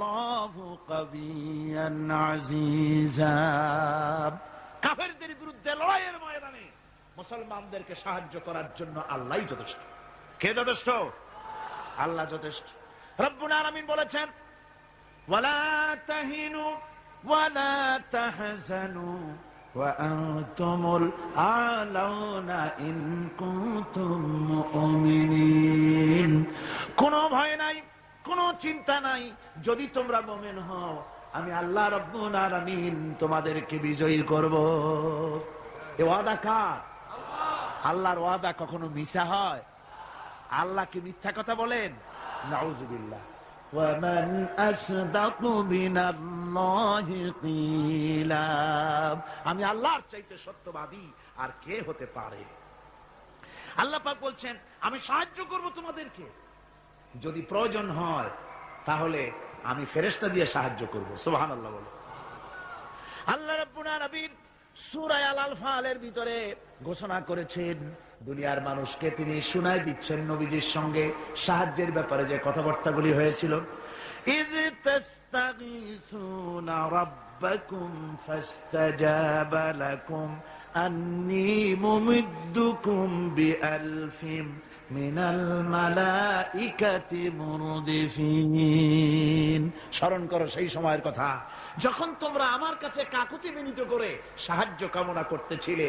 আল্লাহু কাবিয়ান আজিজা। কাফেরদের বিরুদ্ধে লড়াইয়ের ময়দানে মুসলমানদেরকে সাহায্য করার জন্য আল্লাহই যথেষ্ট। কে যথেষ্ট? আল্লাহ যথেষ্ট। রব্বুল আলামিন বলেছেন, ওয়ালা তাহিনু ওয়ালা তাহজানু ওয়া আনতুমুল আলাউনা ইন কুনতুম মুমিনিন। কোনো ভয় নাই, কোনো চিন্তা নাই, যদি তোমরা মুমিন হও আমি আল্লাহ রব্বুল আলামিন তোমাদেরকে বিজয়ী করব। এ ওয়াদা কার? আল্লাহর ওয়াদা কখনো মিথ্যা হয়? আল্লাহ কি মিথ্যা কথা বলেন? নাউযুবিল্লাহ। ওয়ামান আসদাকু মিনাল্লাহি কিলা। আমি আল্লাহর চাইতে সত্যবাদী আর কে হতে পারে? আল্লাহ পাক বলছেন, আমি সাহায্য করব তোমাদেরকে, যদি প্রয়োজন হয় তাহলে আমি ফেরেশতা দিয়ে সাহায্য করব। সুবহানাল্লাহ বলো। আল্লাহ রাব্বুল আলামিন সূরা আল-আনফালের ভিতরে ঘোষণা করেছেন, দুনিয়ার মানুষকে তিনি শুনায় দিচ্ছেন নবীজির সঙ্গে সাহায্যের ব্যাপারে যে কথাবার্তাগুলি হয়েছিল। ইয তাস্তাগীসুনা রাব্বাকুম ফাস্তাজাবা লাকুম আন্নী মুমিদ্দুকুম বিআলফিম মিনাল মালাইকাতি মুরদিফিন। স্মরণ করো সেই সময়ের কথা যখন তোমরা আমার কাছে কাকুতি বিনীত করে সাহায্য কামনা করতেছিলে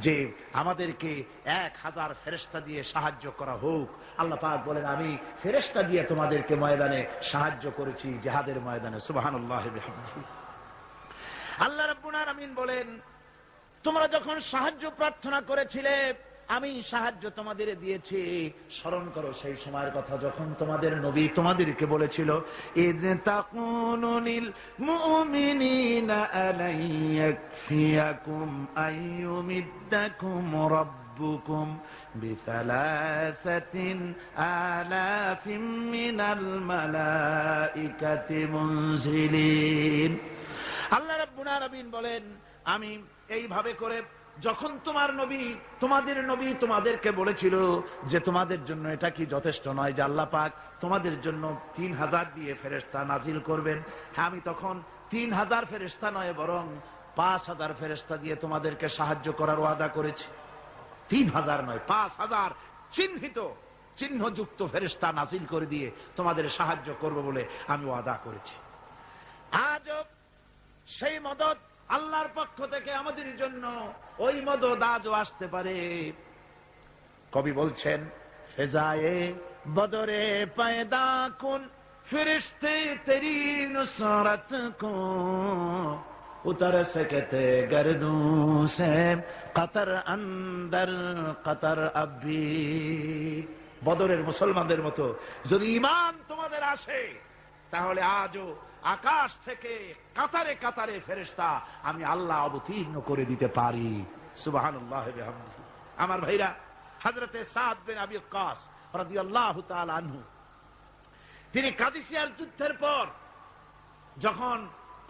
যে আমাদেরকে 1000 ফেরেশতা দিয়ে সাহায্য করা হোক। আল্লাহ পাক বলেন, আমি ফেরেশতা দিয়ে তোমাদেরকে ময়দানে সাহায্য করেছি, জিহাদের ময়দানে। সুবহানাল্লাহি বিহামদিহি। আল্লাহ রাব্বুল আলামিন বলেন, তোমরা যখন সাহায্য প্রার্থনা করেছিলে আমি সাহায্য তোমাদের দিয়েছি। স্মরণ করো সেই সময়ের কথা যখন তোমাদের নবী তোমাদেরকে বলেছিল, ইয তাকুনু লিল মুমিনিনা আলাই ইয়াকফিয়াকুম আইয়ুমিদ্দাকুম রাব্বুকুম বিসালাসাতিন আলাফিম মিনাল মালাইকাতি মুনজিলিন। আল্লাহ রাব্বুল আলামিন বলেন, আমি এইভাবে করে যখন তোমাদের নবী তোমাদেরকে বলেছিল যে তোমাদের জন্য এটা কি যথেষ্ট নয় যে আল্লাহ পাক তোমাদের জন্য 3000 দিয়ে ফেরেশতা নাজিল করবেন, হ্যাঁ আমি তখন 3000 ফেরেশতা নয় বরং 5000 ফেরেশতা দিয়ে তোমাদেরকে সাহায্য করার ওয়াদা করেছি। 3000 নয়, 5000 চিহ্নযুক্ত ফেরেশতা নাজিল করে দিয়ে তোমাদের সাহায্য করব বলে আমি ওয়াদা করেছি। আজও সেই মদদ আল্লাহর পক্ষ থেকে আমাদের জন্য ওই মদদ আজও আসতে পারে। কবি বলছেন, ফেজায়ে বদরে পয়দা কুন ফিরিশতে তেরি নুসরত কো উতর সকতে গর্দু সে কতর অন্দর কতর আবি। বদরের মুসলমানদের মতো যদি ঈমান তোমাদের আসে তাহলে আজও আকাশ থেকে কাতারে কাতারে ফেরেশতা আমি আল্লাহ অবতীর্ণ করে দিতে পারি। সুবহানাল্লাহি ওয়া বিহামদিহি। আমার ভাইরা, হযরতে সাদ বিন আবি ওয়াক্কাস রাদিয়াল্লাহু তাআলা আনহু তিনি কাদিসিয়ার যুদ্ধের পর যখন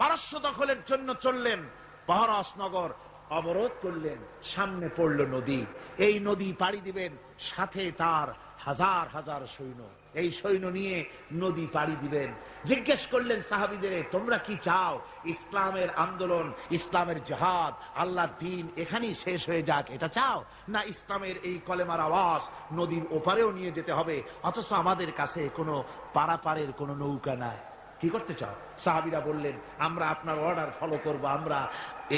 পারস্য দখলের জন্য চললেন, পাহরাস নগর অবরোধ করলেন, সামনে পড়ল নদী। এই নদী পাড়ি দিবেন, সাথে তার হাজার হাজার সৈন্য, এই সৈন্য নিয়ে নদী পাড়ি দিবেন। জিজ্ঞেস করলেন সাহাবীদের, তোমরা কি চাও ইসলামের আন্দোলন, ইসলামের জিহাদ, আল্লাহর দ্বীন এখানেই শেষ হয়ে যাক, এটা চাও, না ইসলামের এই কলেমার আওয়াজ নদীর ওপারেও নিয়ে যেতে হবে, অথচ আমাদের কাছে কোনো পারাপারের কোনো নৌকা নাই, কি করতে চাও? সাহাবীরা বললেন, আমরা আপনার অর্ডার ফলো করব, আমরা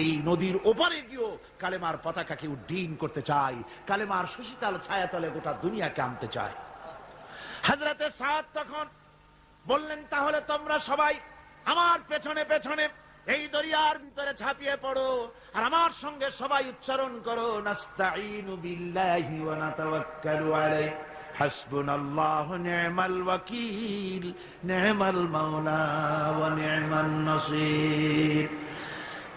এই নদীর ওপারে গিয়েও কালেমার পতাকাকে উড্ডীন করতে চাই, কালেমার সুশীতল ছায়াতলে গোটা দুনিয়াকে আনতে চাই। হযরতে সাদ তখন বললেন, তাহলে তোমরা সবাই আমার পেছনে পেছনে এই দরিয়ার ভিতরে ঝাঁপিয়ে পড়ো, আর আমার সঙ্গে সবাই উচ্চারণ করো, নাস্তাঈনু বিল্লাহি ওয়া নাতাওয়াক্কালু আলাইহি হাসবুনাল্লাহু নি'মাল ওয়াকিল নি'মাল মাওলা ওয়া নি'মান নাসির।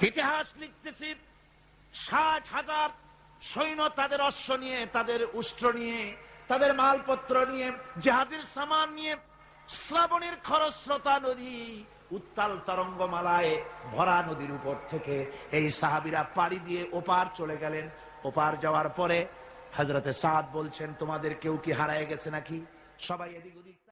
ইতিহাস লিখতেছি, 60,000 সৈন্য তাদের অশ্ব নিয়ে, তাদের উষ্ট্র নিয়ে, তাদের মালপত্র নিয়ে, জিহাদের সামান নিয়ে শ্রাবণের খরস্রোতা নদী, উত্তাল তরঙ্গমালায় ভরা নদীর উপর থেকে এই সাহাবীরা পাড়ি দিয়ে ওপার চলে গেলেন। ওপার যাওয়ার পরে হযরতে সাদ বলছেন, তোমাদের কেউ কি হারায় গেছে নাকি? সবাই এদিক ওদিক